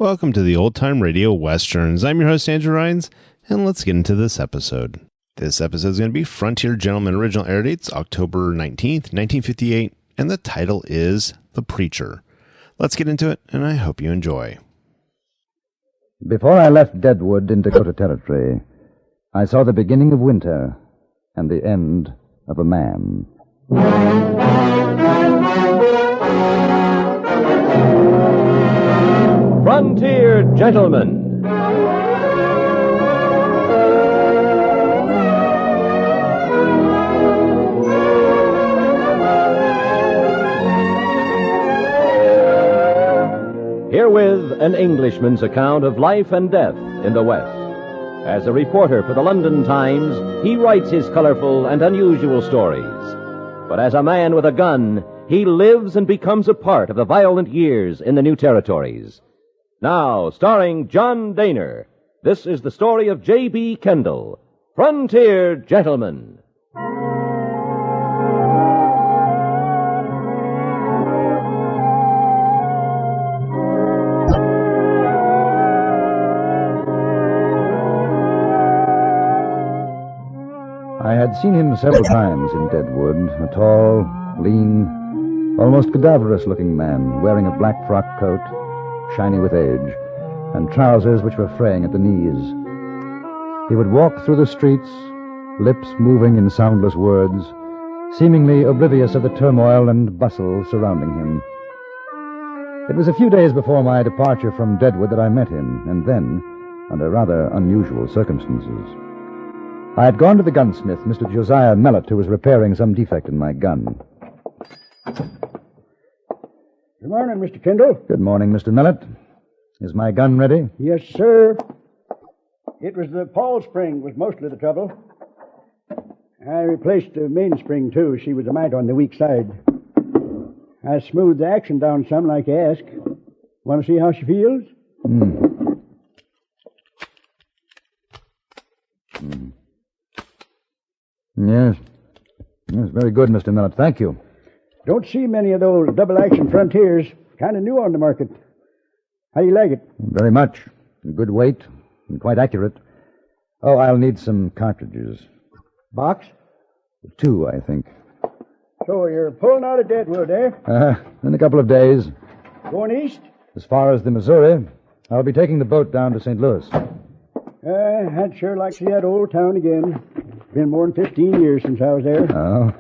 Welcome to the Old Time Radio Westerns. I'm your host, Andrew Rhynes, and let's get into this episode. This episode is going to be Frontier Gentleman. Original air dates October 19th, 1958, and the title is The Preacher. Let's get into it, and I hope you enjoy. Before I left Deadwood in Dakota Territory, I saw the beginning of winter and the end of a man. Frontier Gentleman. Herewith an Englishman's account of life and death in the West. As a reporter for the London Times, he writes his colorful and unusual stories. But as a man with a gun, he lives and becomes a part of the violent years in the new territories. Now, starring John Dehner, this is the story of J.B. Kendall, Frontier Gentleman. I had seen him several times in Deadwood, a tall, lean, almost cadaverous-looking man wearing a black frock coat, shiny with age, and trousers which were fraying at the knees. He would walk through the streets, lips moving in soundless words, seemingly oblivious of the turmoil and bustle surrounding him. It was a few days before my departure from Deadwood that I met him, and then, under rather unusual circumstances. I had gone to the gunsmith, Mr. Josiah Mellett, who was repairing some defect in my gun. Good morning, Mr. Kendall. Good morning, Mr. Mellett. Is my gun ready? Yes, sir. It was the pawl spring was mostly the trouble. I replaced the mainspring, too. She was a mite on the weak side. I smoothed the action down some like you asked. Want to see how she feels? Yes. Yes, very good, Mr. Mellett. Thank you. Don't see many of those double-action Frontiers. Kind of new on the market. How do you like it? Very much. Good weight and quite accurate. Oh, I'll need some cartridges. Box? 2, I think. So you're pulling out of Deadwood, eh? In a couple of days. Going east? As far as the Missouri. I'll be taking the boat down to St. Louis. I'd sure like to see that old town again. Been more than 15 years since I was there. Oh?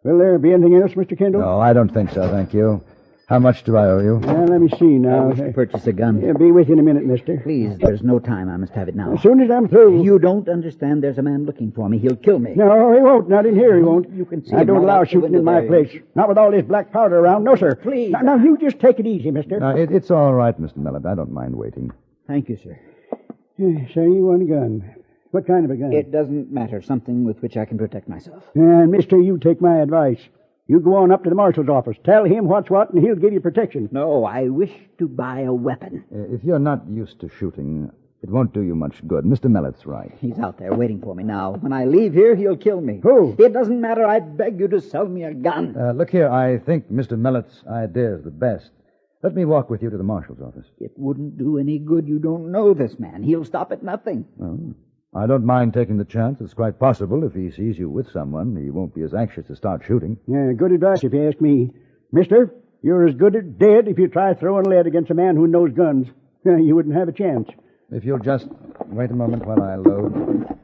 Will there be anything else, Mr. Kendall? No, I don't think so, thank you. How much do I owe you? Let me see now. I wish to purchase a gun. Yeah, be with you in a minute, mister. Please, there's no time. I must have it now. As soon as I'm through. You don't understand. There's a man looking for me. He'll kill me. No, he won't. Not in here, he won't. You can see I him don't right allow out the shooting in window my there. place. Not with all this black powder around. No, sir. Please. Now, you just take it easy, mister. It's all right, Mr. Mellett. I don't mind waiting. Thank you, sir. So you want a gun. What kind of a gun? It doesn't matter. Something with which I can protect myself. And, mister, you take my advice. You go on up to the marshal's office. Tell him what's what, and he'll give you protection. No, I wish to buy a weapon. If you're not used to shooting, it won't do you much good. Mr. Mellett's right. He's out there waiting for me now. When I leave here, he'll kill me. Who? It doesn't matter. I beg you to sell me a gun. Look here, I think Mr. Mellett's idea is the best. Let me walk with you to the marshal's office. It wouldn't do any good. You don't know this man. He'll stop at nothing. Well, I don't mind taking the chance. It's quite possible if he sees you with someone, he won't be as anxious to start shooting. Yeah, good advice if you ask me. Mister, you're as good as dead if you try throwing lead against a man who knows guns. You wouldn't have a chance. If you'll just wait a moment while I load.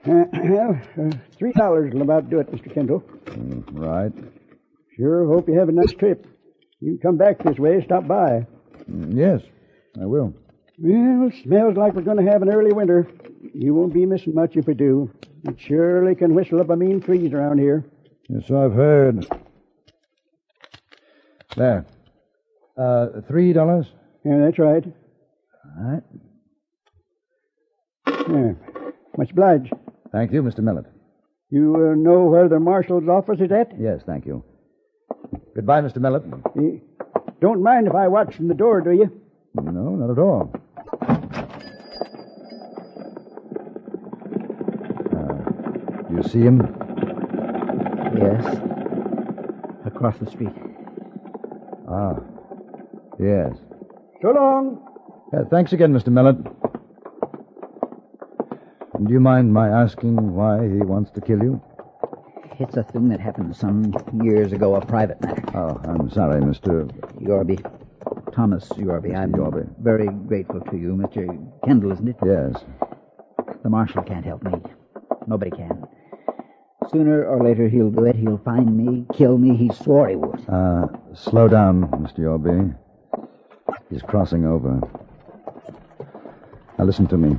$3 will about do it, Mr. Kendall. Right. Sure hope you have a nice trip. You can come back this way, stop by. Yes, I will. Well, smells like we're going to have an early winter. You won't be missing much if we do. It surely can whistle up a mean freeze around here. Yes, I've heard. There. $3? Yeah, that's right. All right. Yeah. Much obliged. Thank you, Mr. Mellett. You know where the marshal's office is at? Yes, thank you. Goodbye, Mr. Mellett. You don't mind if I watch from the door, do you? No, not at all. You see him? Yes. Across the street. Ah, yes. So long. Thanks again, Mr. Mellett. Do you mind my asking why he wants to kill you? It's a thing that happened some years ago, a private matter. Oh, I'm sorry, Mr. Yorby. Thomas Yorby. I'm Yorby. very grateful to you. Mr. Kendall, isn't it? Yes. The marshal can't help me. Nobody can. Sooner or later he'll do it. He'll find me, kill me. He swore he would. Slow down, Mr. Yorby. He's crossing over. Now listen to me.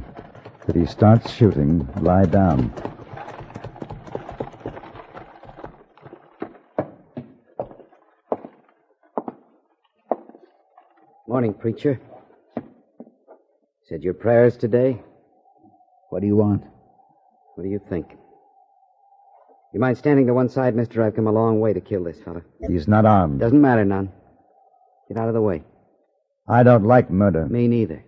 If he starts shooting, lie down. Morning, preacher. Said your prayers today? What do you want? What do you think? You mind standing to one side, mister? I've come a long way to kill this fella. He's not armed. Doesn't matter none. Get out of the way. I don't like murder. Me neither.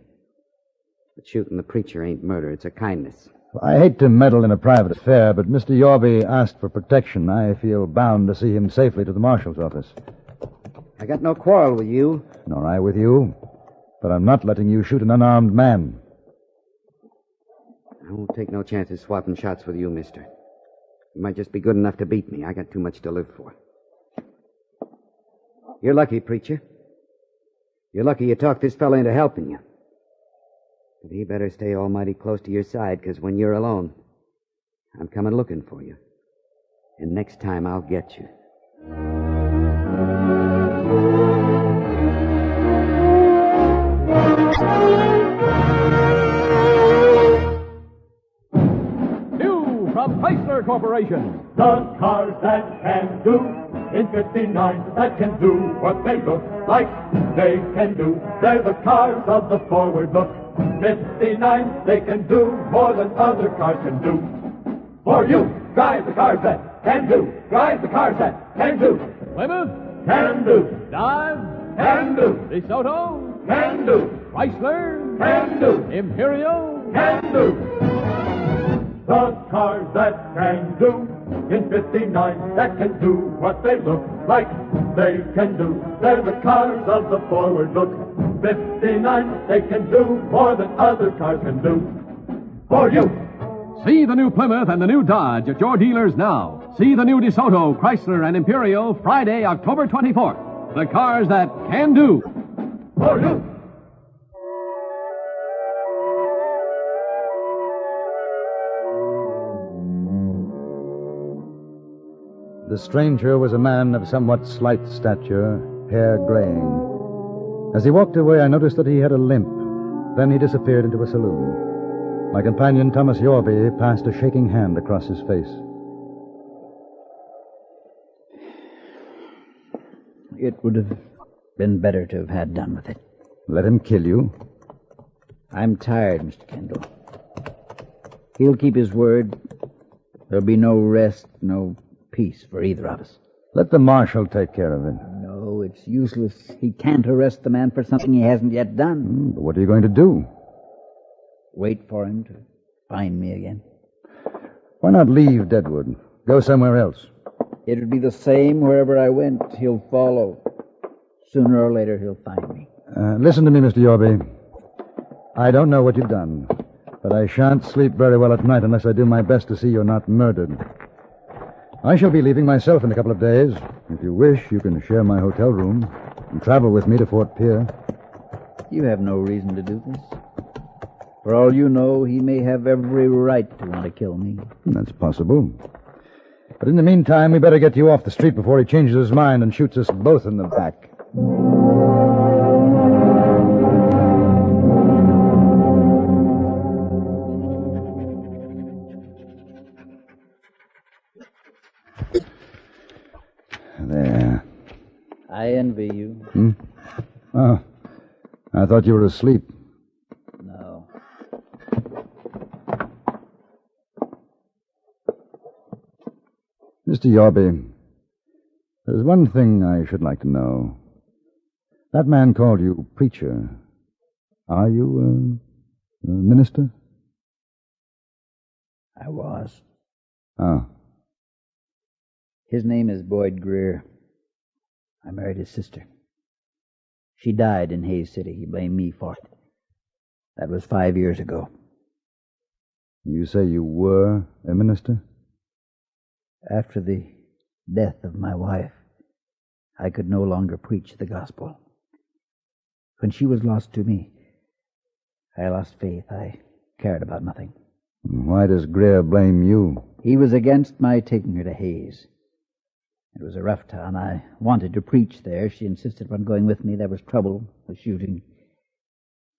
But shooting the preacher ain't murder. It's a kindness. I hate to meddle in a private affair, but Mr. Yorby asked for protection. I feel bound to see him safely to the marshal's office. I got no quarrel with you. Nor I with you. But I'm not letting you shoot an unarmed man. I won't take no chances swapping shots with you, mister. You might just be good enough to beat me. I got too much to live for. You're lucky, preacher. You're lucky you talked this fella into helping you. But he better stay almighty close to your side, because when you're alone, I'm coming looking for you. And next time I'll get you. New from Chrysler Corporation. The cars that can do in 59 that can do what they look like they can do. They're the cars of the forward look. 59, they can do more than other cars can do. For you, drive the cars that can do. Drive the cars that can do. Plymouth, Can do. Dodge, Can do. DeSoto, Can do. Chrysler, Can do. Imperial. Can do. The cars that can do in 59 that can do what they look like they can do. They're the cars of the forward look. 59, they can do more than other cars can do. For you. See the new Plymouth and the new Dodge at your dealers now. See the new DeSoto, Chrysler, and Imperial Friday, October 24th. The cars that can do. For you. The stranger was a man of somewhat slight stature, hair graying. As he walked away, I noticed that he had a limp. Then he disappeared into a saloon. My companion, Thomas Yorby, passed a shaking hand across his face. It would have been better to have had done with it. Let him kill you? I'm tired, Mr. Kendall. He'll keep his word. There'll be no rest, no peace for either of us. Let the marshal take care of it. No, it's useless. He can't arrest the man for something he hasn't yet done. But what are you going to do? Wait for him to find me again. Why not leave Deadwood? Go somewhere else. It'll be the same wherever I went. He'll follow. Sooner or later, he'll find me. Listen to me, Mr. Yorby. I don't know what you've done, but I shan't sleep very well at night unless I do my best to see you're not murdered. I shall be leaving myself in a couple of days. If you wish, you can share my hotel room and travel with me to Fort Pierre. You have no reason to do this. For all you know, he may have every right to want to kill me. That's possible. But in the meantime, we better get you off the street before he changes his mind and shoots us both in the back. There. I envy you. Oh, I thought you were asleep. No. Mr. Yorby, there's one thing I should like to know. That man called you preacher. Are you a minister? I was. Oh. His name is Boyd Greer. I married his sister. She died in Hayes City. He blamed me for it. That was 5 years ago. You say you were a minister? After the death of my wife, I could no longer preach the gospel. When she was lost to me, I lost faith. I cared about nothing. Why does Greer blame you? He was against my taking her to Hayes. It was a rough town. I wanted to preach there. She insisted upon going with me. There was trouble, the shooting.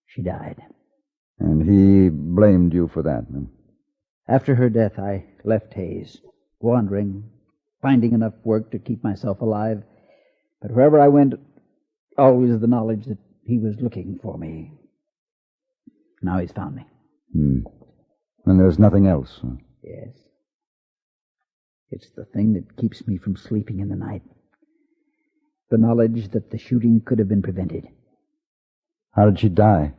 She died. And he blamed you for that, huh? After her death, I left Hayes, wandering, finding enough work to keep myself alive. But wherever I went, always the knowledge that he was looking for me. Now he's found me. And there's nothing else, huh? Yes. It's the thing that keeps me from sleeping in the night. The knowledge that the shooting could have been prevented. How did she die?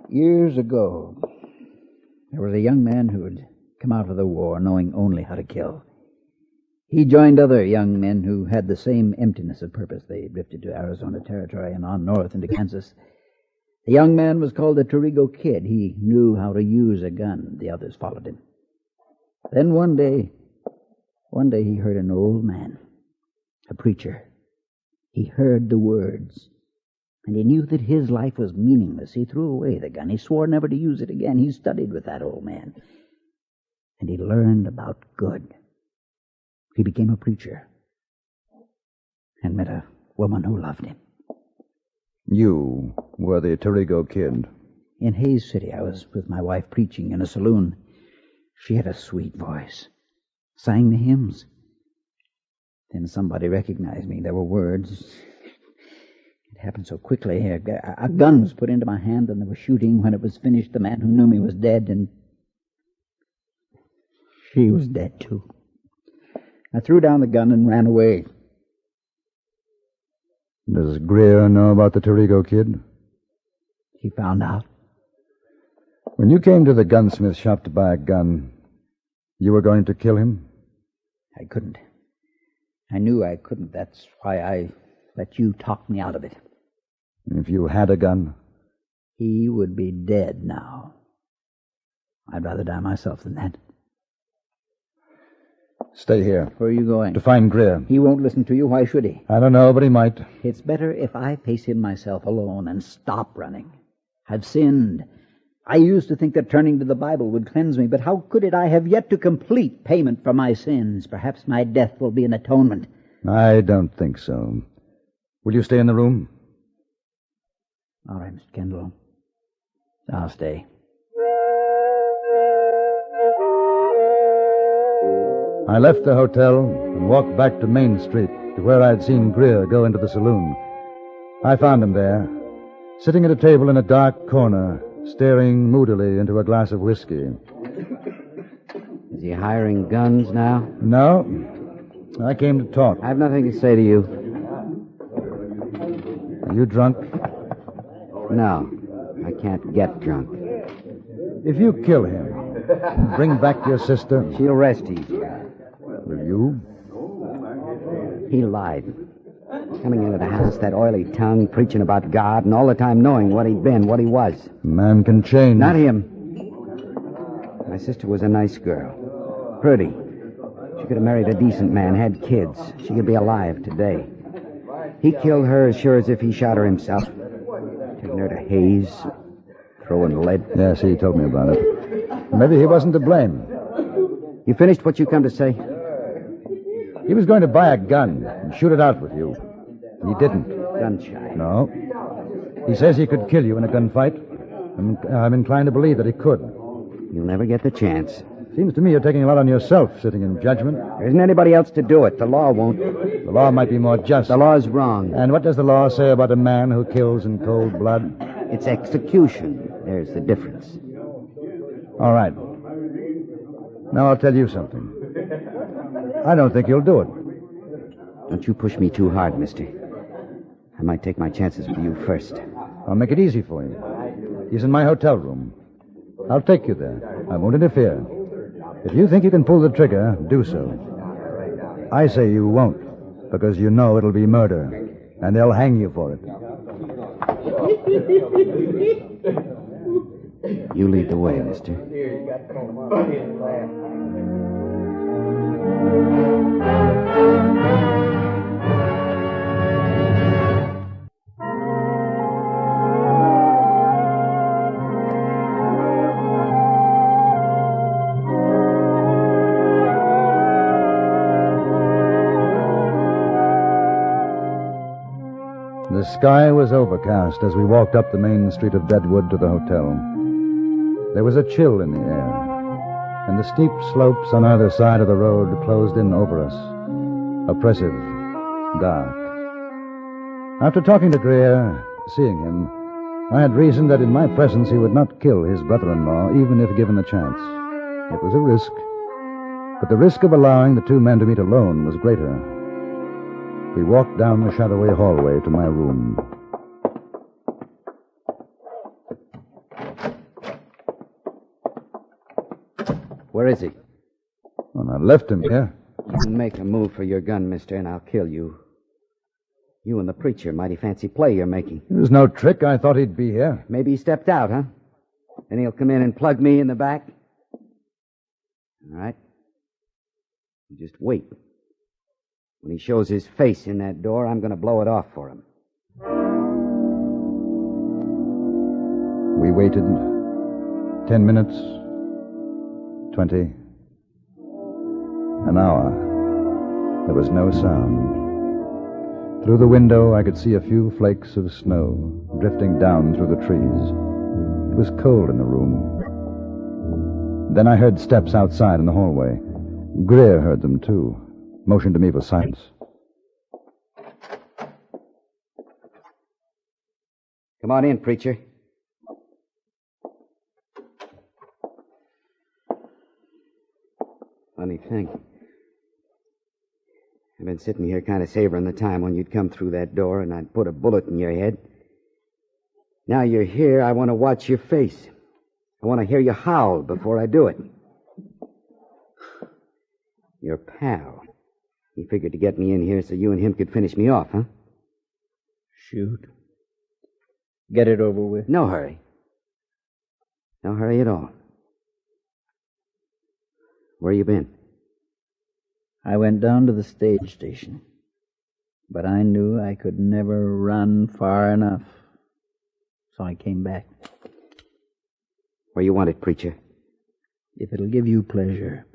Years ago, there was a young man who had come out of the war knowing only how to kill. He joined other young men who had the same emptiness of purpose. They drifted to Arizona Territory and on north into Kansas. The young man was called the Torigo Kid. He knew how to use a gun. The others followed him. Then one day he heard an old man, a preacher. He heard the words, and he knew that his life was meaningless. He threw away the gun. He swore never to use it again. He studied with that old man, and he learned about good. He became a preacher and met a woman who loved him. You were the Torigo Kid. In Hayes City, I was with my wife preaching in a saloon. She had a sweet voice, sang the hymns. Then somebody recognized me. There were words. It happened so quickly. A gun was put into my hand, and there was shooting. When it was finished, the man who knew me was dead, and she was dead, too. I threw down the gun and ran away. Does Greer know about the Torigo Kid? He found out. When you came to the gunsmith shop to buy a gun, you were going to kill him? I couldn't. I knew I couldn't. That's why I let you talk me out of it. If you had a gun? He would be dead now. I'd rather die myself than that. Stay here. Where are you going? To find Greer. He won't listen to you. Why should he? I don't know, but he might. It's better if I face him myself alone and stop running. I've sinned. I used to think that turning to the Bible would cleanse me, but how could it? I have yet to complete payment for my sins. Perhaps my death will be an atonement. I don't think so. Will you stay in the room? All right, Mr. Kendall. I'll stay. I left the hotel and walked back to Main Street, to where I had seen Greer go into the saloon. I found him there, sitting at a table in a dark corner, staring moodily into a glass of whiskey. Is he hiring guns now? No. I came to talk. I have nothing to say to you. Are you drunk? No, I can't get drunk. If you kill him, bring back your sister. She'll rest easy. Will you? He lied. Coming into the house, that oily tongue, preaching about God, and all the time knowing what he'd been, what he was. Man can change. Not him. My sister was a nice girl. Pretty. She could have married a decent man, had kids. She could be alive today. He killed her as sure as if he shot her himself. Taking her to Hayes, throwing lead. Yes, he told me about it. Maybe he wasn't to blame. You finished what you come to say? He was going to buy a gun and shoot it out with you. He didn't. Gun-shy. No. He says he could kill you in a gunfight. I'm inclined to believe that he could. You'll never get the chance. Seems to me you're taking a lot on yourself, sitting in judgment. There isn't anybody else to do it. The law won't. The law might be more just. The law's wrong. And what does the law say about a man who kills in cold blood? It's execution. There's the difference. All right. Now I'll tell you something. I don't think you'll do it. Don't you push me too hard, mister. I might take my chances with you first. I'll make it easy for you. He's in my hotel room. I'll take you there. I won't interfere. If you think you can pull the trigger, do so. I say you won't, because you know it'll be murder. And they'll hang you for it. You lead the way, mister. The sky was overcast as we walked up the main street of Deadwood to the hotel. There was a chill in the air, and the steep slopes on either side of the road closed in over us, oppressive, dark. After talking to Greer, seeing him, I had reasoned that in my presence he would not kill his brother-in-law, even if given the chance. It was a risk, but the risk of allowing the two men to meet alone was greater. We walked down the shadowy hallway to my room. Where is he? Well, I left him here. You make a move for your gun, mister, and I'll kill you. You and the preacher, mighty fancy play you're making. It was no trick. I thought he'd be here. Maybe he stepped out, huh? Then he'll come in and plug me in the back? All right. You just wait. When he shows his face in that door, I'm going to blow it off for him. We waited 10 minutes, 20, an hour. There was no sound. Through the window, I could see a few flakes of snow drifting down through the trees. It was cold in the room. Then I heard steps outside in the hallway. Greer heard them, too. Motioned to me for silence. Come on in, preacher. Funny thing. I've been sitting here kind of savoring the time when you'd come through that door and I'd put a bullet in your head. Now you're here, I want to watch your face. I want to hear you howl before I do it. Your pal. He figured to get me in here so you and him could finish me off, huh? Shoot. Get it over with. No hurry. No hurry at all. Where you been? I went down to the stage station, but I knew I could never run far enough, so I came back. Where you wanted, preacher? If it'll give you pleasure,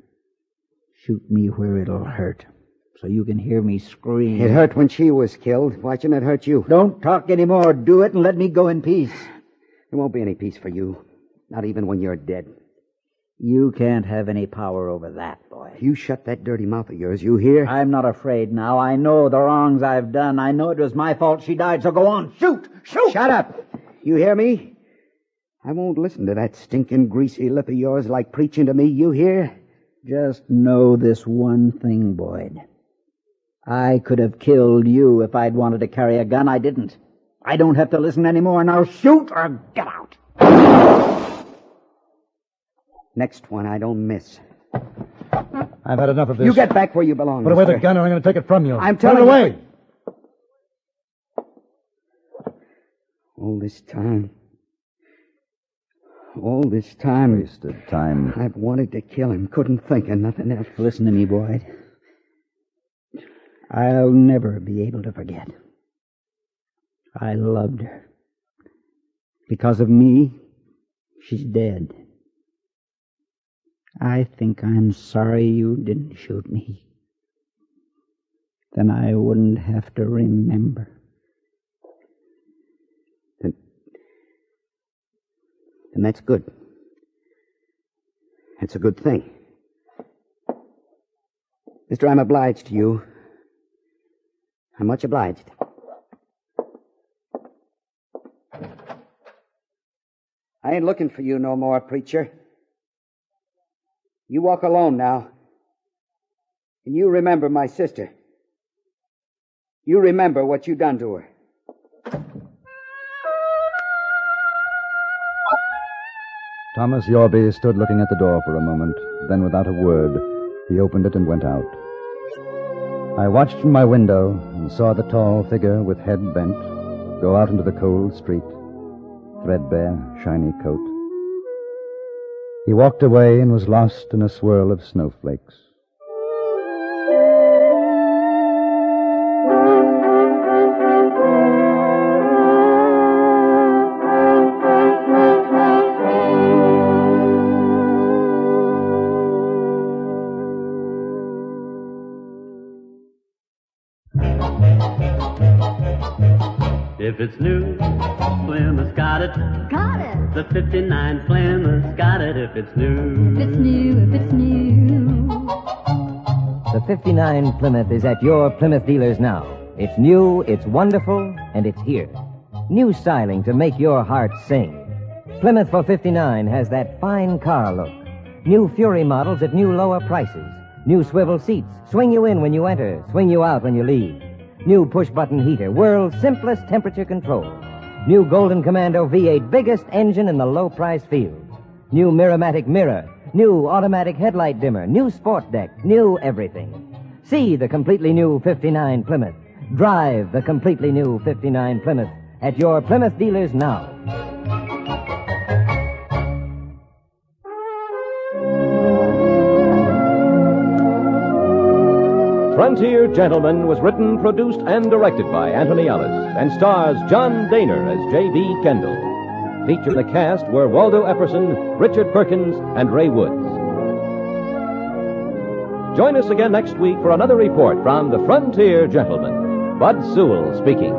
shoot me where it'll hurt, so you can hear me scream. It hurt when she was killed. Why shouldn't it hurt you? Don't talk anymore. Do it and let me go in peace. There won't be any peace for you. Not even when you're dead. You can't have any power over that, boy. You shut that dirty mouth of yours, you hear? I'm not afraid now. I know the wrongs I've done. I know it was my fault she died, so go on. Shoot! Shoot! Shut up! You hear me? I won't listen to that stinking greasy lip of yours like preaching to me, you hear? Just know this one thing, Boyd. I could have killed you if I'd wanted to carry a gun. I didn't. I don't have to listen anymore. Now shoot or get out. Next one I don't miss. I've had enough of this. You get back where you belong, Put away mister. the gun or I'm going to take it from you. I'm telling Put it away. All this time, Wasted time. I've wanted to kill him. Couldn't think of nothing else. Listen to me, Boyd. I'll never be able to forget. I loved her. Because of me, she's dead. I think I'm sorry you didn't shoot me. Then I wouldn't have to remember. And that's good. It's a good thing. Mister, I'm obliged to you. I'm much obliged. I ain't looking for you no more, preacher. You walk alone now. And you remember my sister. You remember what you done to her. Thomas Yorby stood looking at the door for a moment. Then, without a word, he opened it and went out. I watched from my window and saw the tall figure with head bent go out into the cold street, threadbare, shiny coat. He walked away and was lost in a swirl of snowflakes. If it's new, Plymouth's got it. Got it. The 59 Plymouth's got it if it's new. If it's new, if it's new. The 59 Plymouth is at your Plymouth dealers now. It's new, it's wonderful, and it's here. New styling to make your heart sing. Plymouth for 59 has that fine car look. New Fury models at new lower prices. New swivel seats, swing you in when you enter, swing you out when you leave. New push-button heater, world's simplest temperature control. New Golden Commando V8, biggest engine in the low-price field. New Miramatic mirror, new automatic headlight dimmer, new sport deck, new everything. See the completely new 59 Plymouth. Drive the completely new 59 Plymouth at your Plymouth dealers now. Frontier Gentleman was written, produced, and directed by Antony Ellis and stars John Dehner as J.B. Kendall. Featured in the cast were Waldo Epperson, Richard Perkins, and Ray Woods. Join us again next week for another report from the Frontier Gentleman. Bud Sewell speaking.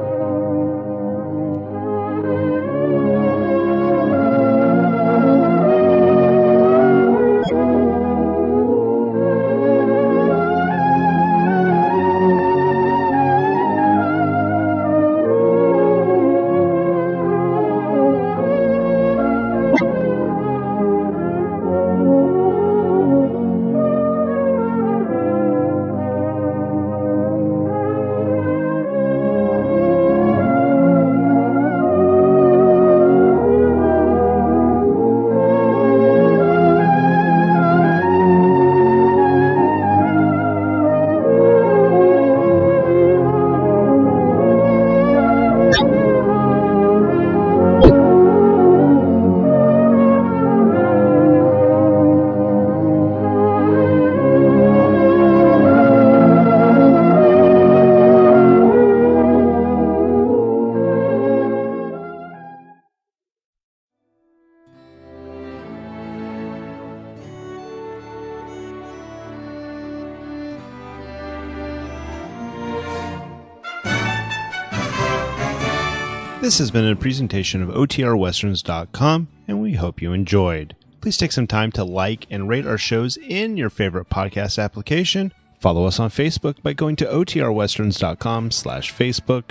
This has been a presentation of OTRWesterns.com, and we hope you enjoyed. Please take some time to like and rate our shows in your favorite podcast application. Follow us on Facebook by going to OTRWesterns.com/Facebook.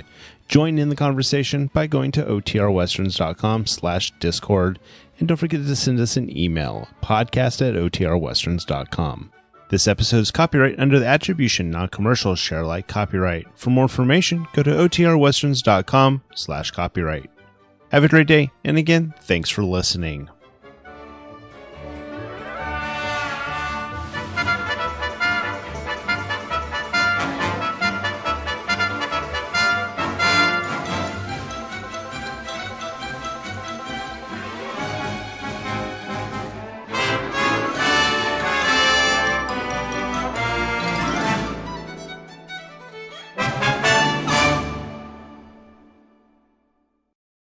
Join in the conversation by going to OTRWesterns.com/Discord. And don't forget to send us an email, podcast@OTRWesterns.com. This episode is copyright under the attribution non-commercial share alike copyright. For more information, go to OTRWesterns.com/copyright. Have a great day, and again, thanks for listening.